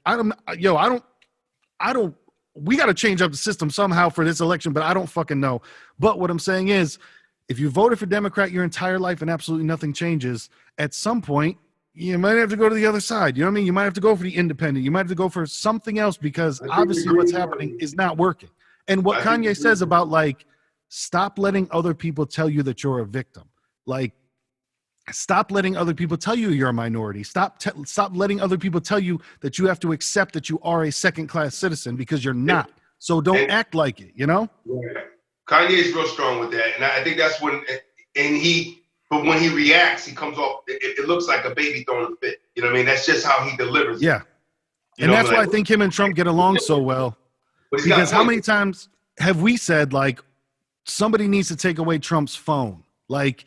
B: we got to change up the system somehow for this election, but I don't fucking know. But what I'm saying is, if you voted for Democrat your entire life and absolutely nothing changes, at some point, you might have to go to the other side. You know what I mean? You might have to go for the independent. You might have to go for something else because obviously what's happening is not working. And what Kanye says about like, stop letting other people tell you that you're a victim. Like, stop letting other people tell you you're a minority. Stop letting other people tell you that you have to accept that you are a second-class citizen because you're not. So don't act like it, you know?
A: Yeah. Kanye's real strong with that. And I think that's when, but when he reacts, he comes off, it looks like a baby throwing a fit. You know what I mean? That's just how he delivers.
B: Yeah. And that's why I think him and Trump get along so well. Because how many times have we said, like, somebody needs to take away Trump's phone? Like,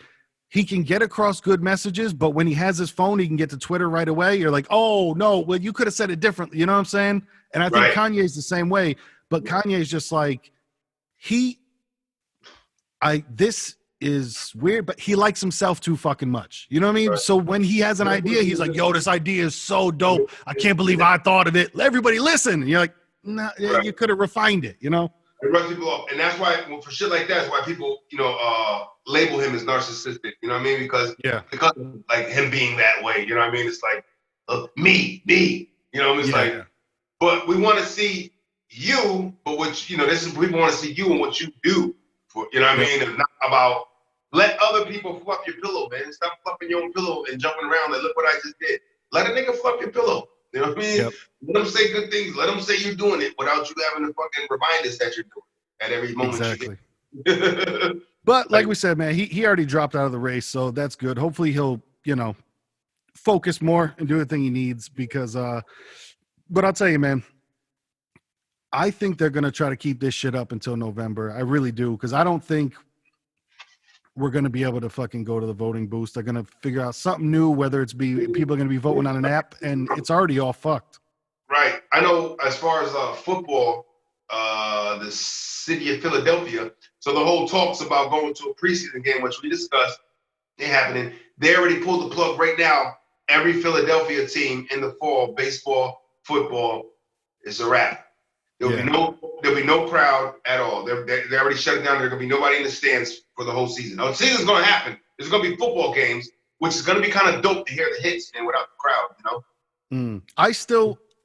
B: he can get across good messages, but when he has his phone, he can get to Twitter right away. You're like, oh, no, well, you could have said it differently. You know what I'm saying? And I think Kanye's the same way. But Kanye's just like, this is weird, but he likes himself too fucking much. You know what I mean? Right. So when he has an idea, he's like, yo, this idea is so dope. I can't believe I thought of it. Everybody listen. And you're like, nah, you could have refined it, you know?
A: It runs people off, and that's why for shit like that, that's why people, label him as narcissistic. You know what I mean? Because of, like him being that way. You know what I mean? It's like me. You know, it's but we want to see you, but this is people want to see you and what you do for. You know what I mean? And not about let other people fluff your pillow, man. Stop fluffing your own pillow and jumping around. Like, look what I just did. Let a nigga fluff your pillow. You know what I mean?
B: Yep.
A: Let them say good things. Let them say you're doing it without you having to fucking remind us that you're doing it at every moment.
B: Exactly.
A: You get.
B: But like we said, man, he already dropped out of the race, so that's good. Hopefully he'll, focus more and do the thing he needs because but I'll tell you, man, I think they're going to try to keep this shit up until November. I really do, because I don't think we're going to be able to fucking go to the voting booth. They're going to figure out something new, whether people are going to be voting on an app, and it's already all fucked.
A: Right. I know as far as football, the city of Philadelphia, so the whole talks about going to a preseason game, which we discussed, ain't happening. They already pulled the plug right now. Every Philadelphia team in the fall, baseball, football, is a wrap. There'll be no crowd at all. They already shut it down. There's gonna be nobody in the stands for the whole season. Now, the season's gonna happen. There's gonna be football games, which is gonna be kind of dope to hear the hits, man, without the crowd.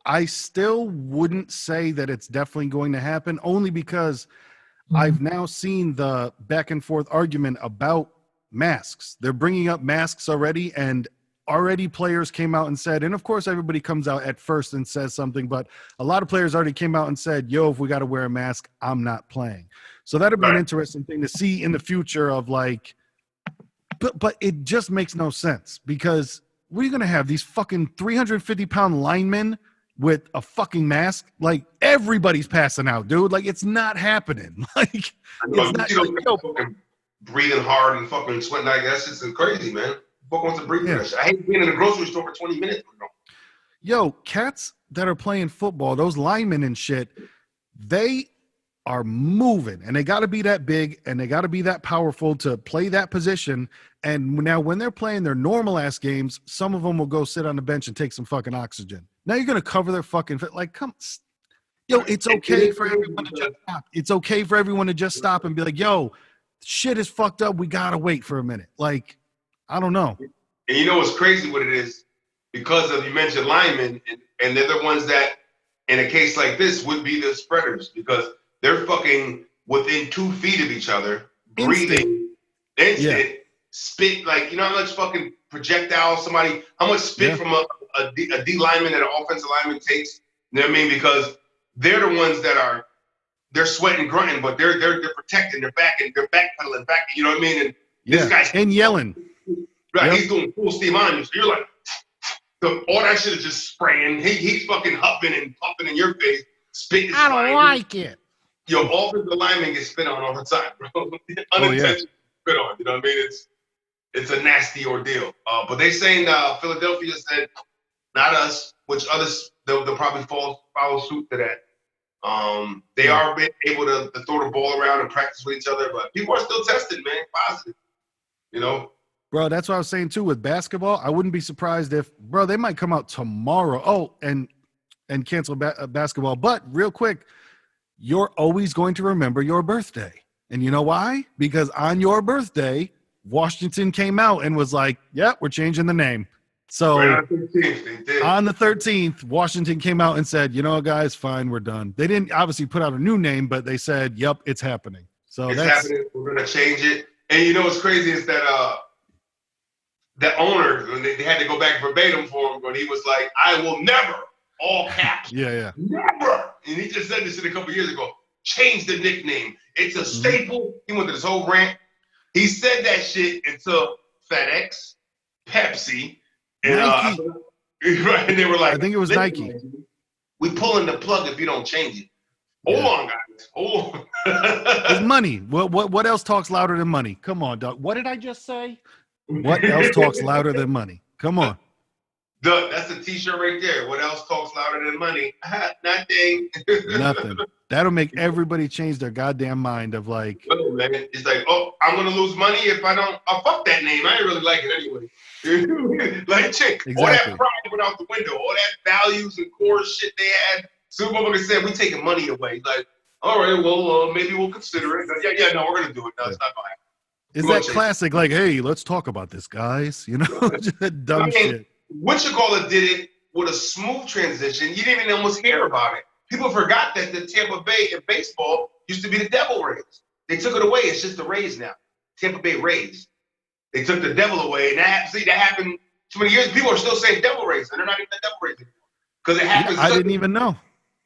B: I still wouldn't say that it's definitely going to happen, only because I've now seen the back and forth argument about masks. They're bringing up masks already, and already players came out and said, and of course everybody comes out at first and says something, but a lot of players already came out and said, yo, if we got to wear a mask, I'm not playing. So that'll be an interesting thing to see in the future of like, but it just makes no sense, because we're going to have these fucking 350-pound linemen with a fucking mask. Like, everybody's passing out, dude. Like, it's not happening. Like, it's not
A: breathing hard and fucking sweating like that's just crazy, man. Fuck wants to breathe that shit. I hate being in the grocery store for 20 minutes.
B: Yo, cats that are playing football, those linemen and shit, they are moving, and they got to be that big and they got to be that powerful to play that position. And now when they're playing their normal ass games, some of them will go sit on the bench and take some fucking oxygen. Now you're going to cover their fucking like, come, yo, it's okay for everyone to just stop. It's okay for everyone to just stop and be like, yo, shit is fucked up. We got to wait for a minute. Like, I don't know.
A: And you know what's crazy what it is? Because of, you mentioned linemen, and they're the ones that, in a case like this, would be the spreaders, because they're fucking within 2 feet of each other, breathing, instant, spit, like, you know how much fucking projectile how much spit from a D lineman and an offensive lineman takes? You know what I mean? Because they're the ones that they're sweating, grunting, but they're protecting their back, and they're backpedaling back, you know what I mean? And this guy's
B: and yelling.
A: Right, he's doing full steam on you. So you're like, all that shit is just spraying. He's fucking huffing and puffing in your face, spitting.
B: I don't like it.
A: Your offensive lineman gets spit on all the time, bro. Unintentional spit on. You know what I mean? It's a nasty ordeal. But they saying Philadelphia said, not us, which others they'll probably follow suit to that. They are able to throw the ball around and practice with each other, but people are still tested, man, positive. You know?
B: Bro, that's what I was saying too with basketball. I wouldn't be surprised if, bro, they might come out tomorrow. Oh, and cancel basketball. But real quick, you're always going to remember your birthday. And you know why? Because on your birthday, Washington came out and was like, "Yep, we're changing the name." So on the 13th, Washington came out and said, "You know what, guys, fine, we're done." They didn't obviously put out a new name, but they said, "Yep, it's happening." So
A: it's happening. We're gonna change it. And you know what's crazy is that the owner, when they had to go back verbatim for him, but he was like, "I will never," all caps.
B: Yeah.
A: Never. And he just said this shit a couple years ago. Change the nickname. It's a staple. He went to this whole rant. He said that shit until FedEx, Pepsi, and
B: Nike.
A: Right, and they were like,
B: I think it was Nike.
A: We pulling the plug if you don't change it. Hold on, guys. Hold on.
B: It's money. What else talks louder than money? Come on, dog. What did I just say? What else talks louder than money? Come on.
A: That's a t-shirt right there. What else talks louder than money? Nothing.
B: Nothing. That'll make everybody change their goddamn mind of like.
A: Oh, man. It's like, oh, I'm going to lose money if I don't. Oh, fuck that name. I ain't really like it anyway. Like, chick, all that pride went out the window. All that values and core shit they had. Some motherfuckers said, we taking money away. Like, all right, well, maybe we'll consider it. Yeah, no, we're gonna do it. No, it's not gonna happen.
B: Is that classic? Like, hey, let's talk about this, guys. You know, dumb shit.
A: Whatchamacallit did it with a smooth transition. You didn't even almost hear about it. People forgot that the Tampa Bay in baseball used to be the Devil Rays. They took it away. It's just the Rays now. Tampa Bay Rays. They took the devil away, and that happened too many years. People are still saying Devil Rays, and they're not even the Devil Rays anymore because it happened.
B: Yeah, I didn't even know.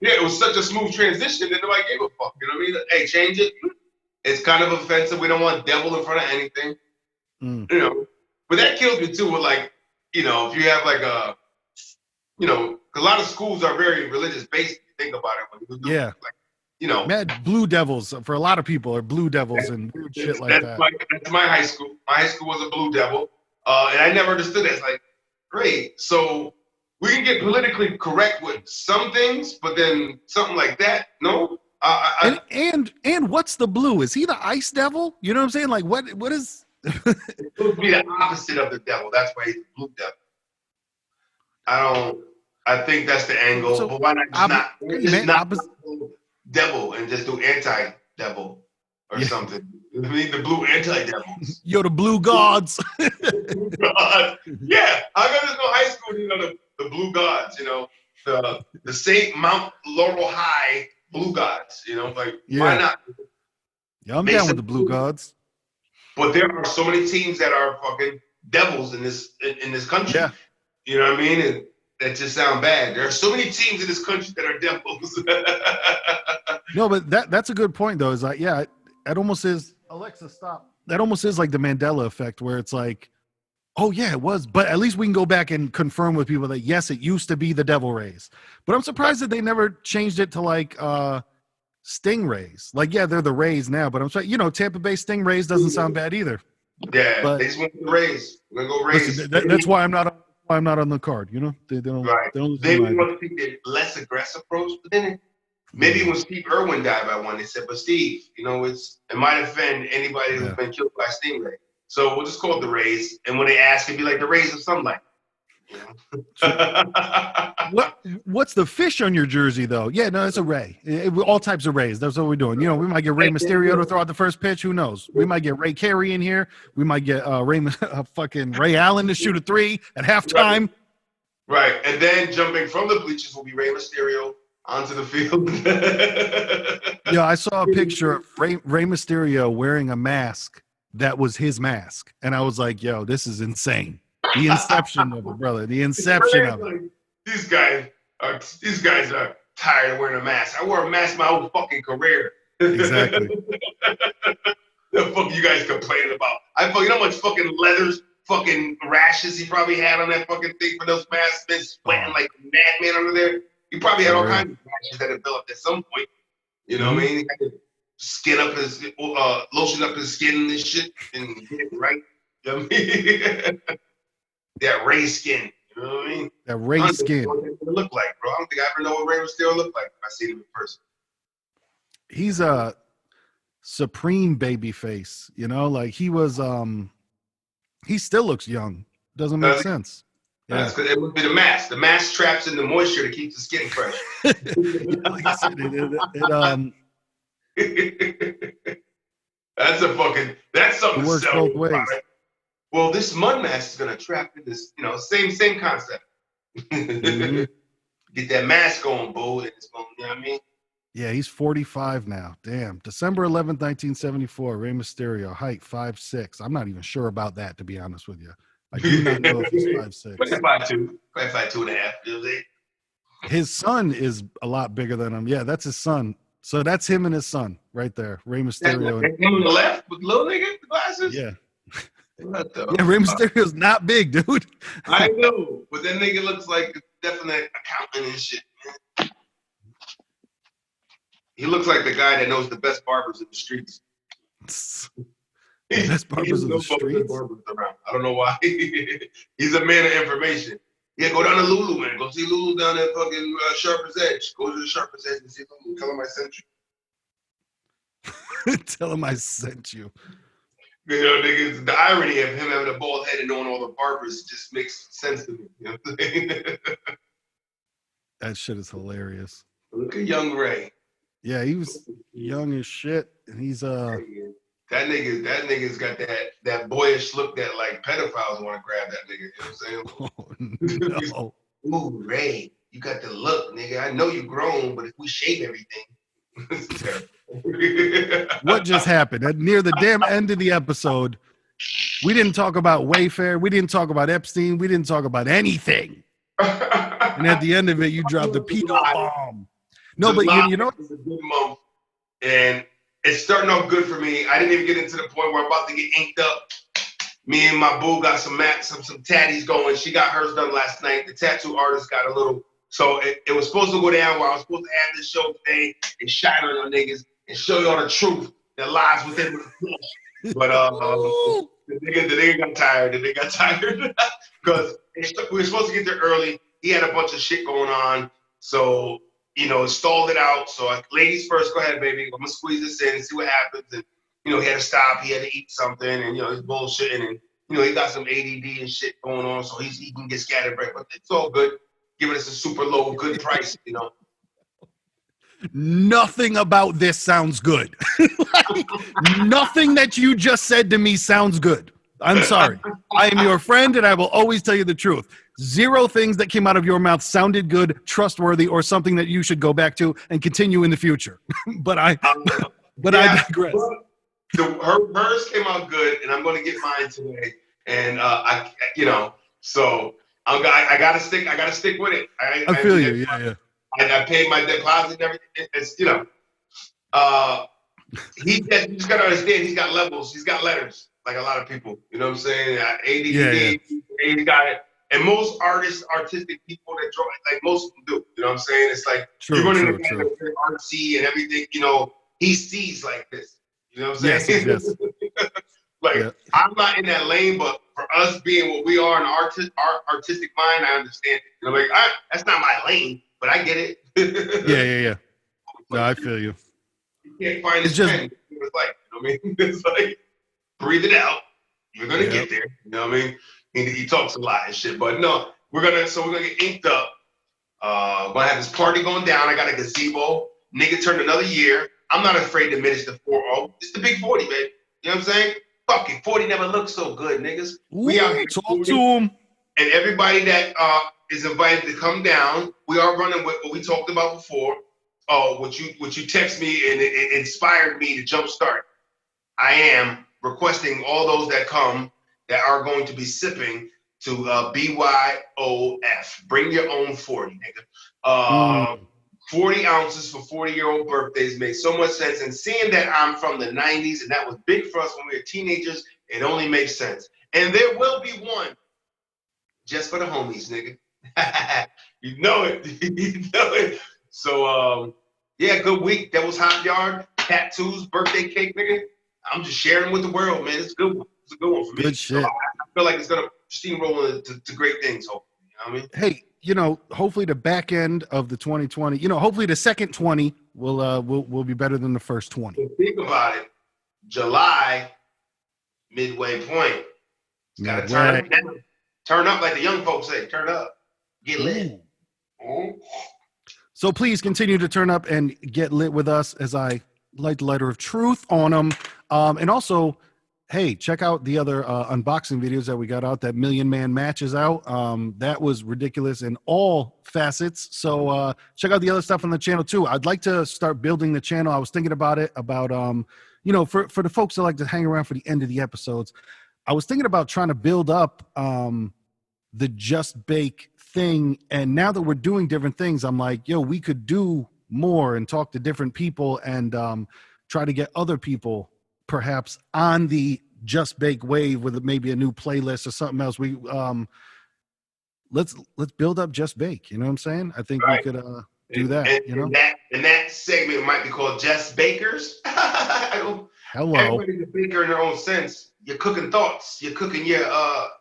A: Yeah, it was such a smooth transition that nobody gave a fuck. You know what I mean? Hey, change it. It's kind of offensive. We don't want devil in front of anything. You know, but that kills me too. With like, you know, if you have like a, you know, a lot of schools are very religious based. If you think about it, when you do, like, you know,
B: Mad Blue Devils for a lot of people are Blue Devils and weird shit like that.
A: That's my high school. My high school was a Blue Devil, and I never understood that. It's like, great, so we can get politically correct with some things, but then something like that, no.
B: And what's the blue? Is he the Ice Devil? You know what I'm saying? Like, what is?
A: It would be the opposite of the devil. That's why he's the Blue Devil. I think that's the angle. So, but why not not devil and just do anti-devil or something? We need the blue anti-devils.
B: Yo, the blue gods.
A: God. Yeah, I got to go high school. You know, the blue gods. You know, the Saint Mount Laurel High blue gods. You know, like why not?
B: Yeah, I'm down with the blue gods.
A: But there are so many teams that are fucking devils in this country. Yeah. You know what I mean? And that just sound bad. There are so many teams in this country that are devils.
B: No, but that's a good point though. Is like, yeah, it almost is. Alexa, stop. That almost is like the Mandela effect, where it's like, oh yeah, it was, but at least we can go back and confirm with people that yes, it used to be the Devil Rays. But I'm surprised that they never changed it to like Stingrays. Like, yeah, they're the Rays now, but I'm sorry, you know, Tampa Bay Stingrays doesn't sound bad either.
A: Yeah, but they just want the Rays. We're gonna go Rays.
B: Listen, that's why I'm not on the card. You know, they don't.
A: Right.
B: They don't
A: want to take the less aggressive approach, but then maybe when Steve Irwin died by one, they said, "But Steve, you know, it might offend anybody who's been killed by Stingray, so we'll just call it the Rays." And when they ask, it'd be like the Rays of sunlight.
B: What's the fish on your jersey though? Yeah, no, it's a Ray. All types of Rays. That's what we're doing. You know, we might get Rey Mysterio to throw out the first pitch. Who knows? We might get Ray Carey in here. We might get fucking Ray Allen to shoot a 3 at halftime.
A: Right, and then jumping from the bleachers will be Rey Mysterio onto the field.
B: Yeah, I saw a picture of Rey Mysterio wearing a mask that was his mask, and I was like, "Yo, this is insane." The inception of it, brother. The inception of it.
A: These guys are tired of wearing a mask. I wore a mask my whole fucking career.
B: Exactly.
A: The fuck you guys complaining about? You know how much fucking leathers, fucking rashes he probably had on that fucking thing for those masks, been sweating like a madman under there. He probably had all kinds of rashes that developed at some point. You know what I mean? He had to skin up his, lotion up his skin and shit and get it right. You know what I mean? That Ray skin, you know what I mean?
B: That Ray skin.
A: What it look like, bro? I don't think I ever know what Ray Mysterio look like if I see him in person.
B: He's a supreme baby face, you know, like he was. He still looks young. Doesn't make sense.
A: That's because it would be the mask. The mask traps in the moisture to keep the skin fresh.
B: Like I said,
A: that's something.
B: It works both ways.
A: Right? Well, this mud mask is gonna trap in this, you know, same concept. Get that mask on, boo, and it's gonna, you know what I mean?
B: Yeah, he's 45 now. Damn. December 11th, 1974. Rey Mysterio, height 5'6". I'm not even sure about that, to be honest with you. I do not know if he's 5'6".
A: 5'2", 5'2.5". You know what I'm saying?
B: His son is a lot bigger than him. Yeah, that's his son. So that's him and his son right there. Rey Mysterio.
A: Him on the left with the little nigga with the glasses?
B: Yeah. Yeah, Rey Mysterio's not big, dude.
A: I know, but that nigga looks like a definite accountant and shit, man. He looks like the guy that knows the best barbers in the streets.
B: Best barbers in the streets?
A: I don't know why. He's a man of information. Yeah, go down to Lulu, man. Go see Lulu down at fucking Sharper's Edge. Go to the Sharper's Edge and see Lulu. Tell him I sent you.
B: Tell him I sent you.
A: You know, niggas, the irony of him having a bald head and knowing all the barbers just makes sense to me. You know what I'm saying?
B: That shit is hilarious.
A: Look at young Ray.
B: Yeah, he was young as shit, and he's
A: That nigga's got that boyish look that like pedophiles want to grab that nigga. You know what I'm saying?
B: Oh, no.
A: Ooh, Ray, you got the look, nigga. I know you grown, but if we shave everything, it's terrible.
B: What just happened? Near the damn end of the episode, we didn't talk about Wayfair. We didn't talk about Epstein. We didn't talk about anything. And at the end of it, you dropped the pedo bomb. No, but you know,
A: it's a good month, and it's starting off good for me. I didn't even get into the point where I'm about to get inked up. Me and my boo got some tatties going. She got hers done last night. The tattoo artist got a little. So it was supposed to go down where I was supposed to have this show today and shine on y'all niggas and show y'all the truth that lies within the flesh. But the nigga got tired. The nigga got tired because we were supposed to get there early. He had a bunch of shit going on, so stalled it out. So ladies first, go ahead, baby. I'm gonna squeeze this in and see what happens. And he had to stop. He had to eat something, and he's bullshitting, and he got some ADD and shit going on, so he can get scatterbrained. But it's all good. Giving us a super low, good price,
B: Nothing about this sounds good. Like, nothing that you just said to me sounds good. I'm sorry. I am your friend, and I will always tell you the truth. Zero things that came out of your mouth sounded good, trustworthy, or something that you should go back to and continue in the future. But I digress.
A: Hers came out good, and I'm going to get mine today. And so I got to stick. I got to stick with it.
B: I feel you. Yeah.
A: I paid my deposit and everything. It's you just got to understand. He's got levels. He's got letters. Like a lot of people, you know what I'm saying? ADD, he's got it. And most artistic people that draw, like most of them do. You know what I'm saying? It's like you're running the guy that's artsy and everything. He sees like this. You know what I'm saying?
B: Yes.
A: I'm not in that lane, but for us being what we are in our artistic mind, I understand it. That's not my lane, but I get it.
B: Yeah. No, I feel you.
A: You can't find his pen. It's like, you know what I mean? It's like, breathe it out. You're gonna get there. You know what I mean? He talks a lot and shit, but no, we're gonna get inked up. We're gonna have this party going down. I got a gazebo. Nigga turned another year. I'm not afraid to admit it's the 40. It's the big 40, baby. You know what I'm saying? Fuck it. 40 never looked so good, niggas. We out here.
B: Talk to him.
A: And everybody that is invited to come down, we are running with what we talked about before. What you text me and it inspired me to jumpstart. I am requesting all those that come that are going to be sipping to BYOF. Bring your own 40, nigga. 40 ounces for 40-year-old birthdays makes so much sense. And seeing that I'm from the 90s and that was big for us when we were teenagers, it only makes sense. And there will be one just for the homies, nigga. You know it. You know it. So, good week. That was Hot Yard. Tattoos, birthday cake, nigga. I'm just sharing with the world, man. It's a good one. It's a good one for me.
B: Good shit.
A: So I feel like it's going to steamroll to great things, hopefully. You know what I mean?
B: Hey, hopefully the back end of the 2020, hopefully the second 20 will be better than the first 20.
A: So think about it. July, midway point. Got to turn up now. Turn up like the young folks say. Turn up. Get lit.
B: So please continue to turn up and get lit with us as I light the lighter of truth on them. And also, hey, check out the other unboxing videos that we got out. That Million Man Match is out. That was ridiculous in all facets. So check out the other stuff on the channel too. I'd like to start building the channel. I was thinking about it, for the folks that like to hang around for the end of the episodes. I was thinking about trying to build up the Just Bake thing. And now that we're doing different things, I'm like, we could do more and talk to different people and try to get other people perhaps on the Just Bake wave with maybe a new playlist or something else. We let's build up Just Bake. You know what I'm saying? I think we could do that.
A: And that segment might be called Just Bakers.
B: Hello.
A: Everybody's a baker in their own sense. You're cooking thoughts. You're cooking your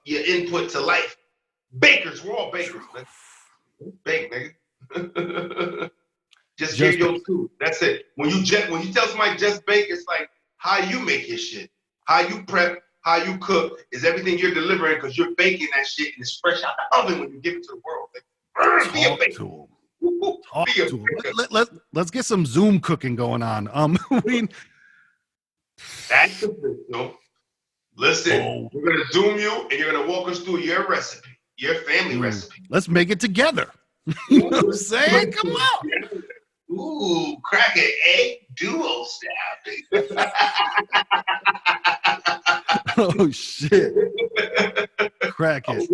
A: input to life. Bakers, we're all bakers, man. Bake, nigga. Just give your truth. That's it. When you tell somebody just bake, it's like how you make your shit, how you prep, how you cook is everything you're delivering because you're baking that shit and it's fresh out the oven when you give it to the world. Like, be a baker.
B: Talk
A: Be
B: to him. Let's get some Zoom cooking going on.
A: That's official. Listen, we're gonna Zoom you, and you're gonna walk us through your recipe, your family recipe.
B: Let's make it together. You know what I'm saying? Come on.
A: Ooh, crack an egg duo style.
B: Oh shit. Crack it.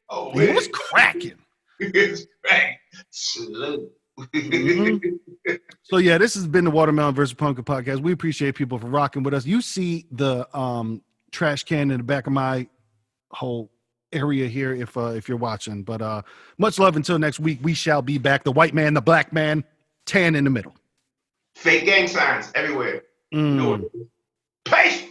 A: Oh,
B: It was cracking.
A: It's crack. Salute.
B: So yeah, this has been the Watermelon versus Pumpkin podcast. We appreciate people for rocking with us. You see the trash can in the back of my whole area here if you're watching. But much love until next week. We shall be back. The white man, the black man, tan in the middle.
A: Fake gang signs everywhere. You know what it is. Peace.